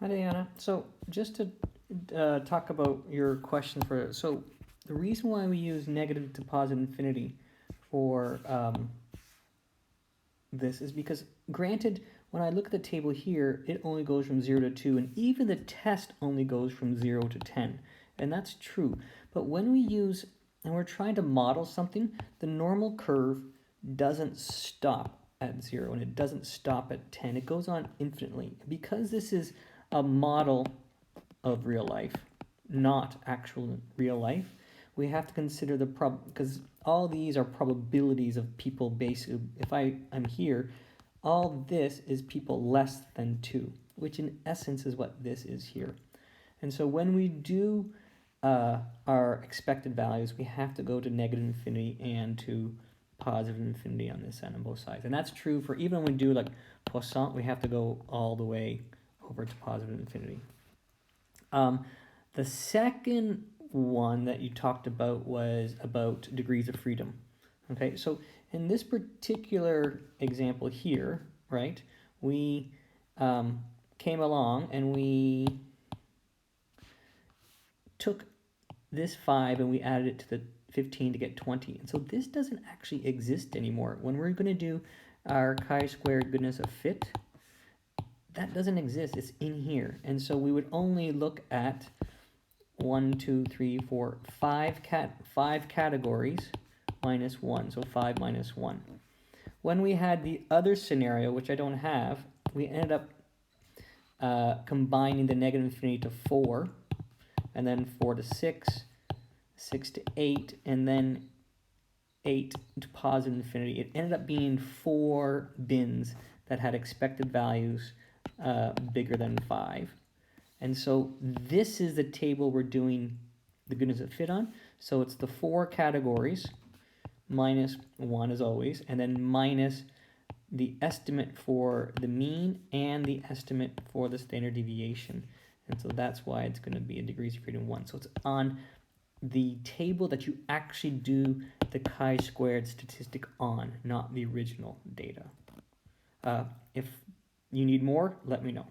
Hi, Diana. So just to talk about your question so the reason why we use negative to positive infinity for this is because, granted, when I look at the table here, it only goes from 0 to 2, and even the test only goes from 0 to 10, and that's true. But when we use, and we're trying to model something, the normal curve doesn't stop at 0, and it doesn't stop at 10. It goes on infinitely. Because this is a model of real life, not actual real life, we have to consider the because all these are probabilities of people basically. If I'm here, all this is people less than 2, which in essence is what this is here. And so when we do our expected values, we have to go to negative infinity and to positive infinity on this end on both sides. And that's true for even when we do like Poisson, we have to go all the way over to positive infinity. The second one that you talked about was about degrees of freedom. Okay, so in this particular example here, right, we came along and we took this 5 and we added it to the 15 to get 20. And so this doesn't actually exist anymore. When we're going to do our chi-squared goodness of fit, that doesn't exist. It's in here. And so we would only look at 1, 2, 3, 4, 5 categories minus 1. So 5 minus 1. When we had the other scenario, which I don't have, we ended up combining the negative infinity to 4, and then 4 to 6, 6 to 8, and then 8 to positive infinity. It ended up being 4 bins that had expected values bigger than 5. And so this is the table we're doing the goodness of fit on. So it's the 4 categories minus 1 as always, and then minus the estimate for the mean and the estimate for the standard deviation. And so that's why it's going to be a degrees of freedom 1. So it's on the table that you actually do the chi-squared statistic on, not the original data. If you need more, let me know.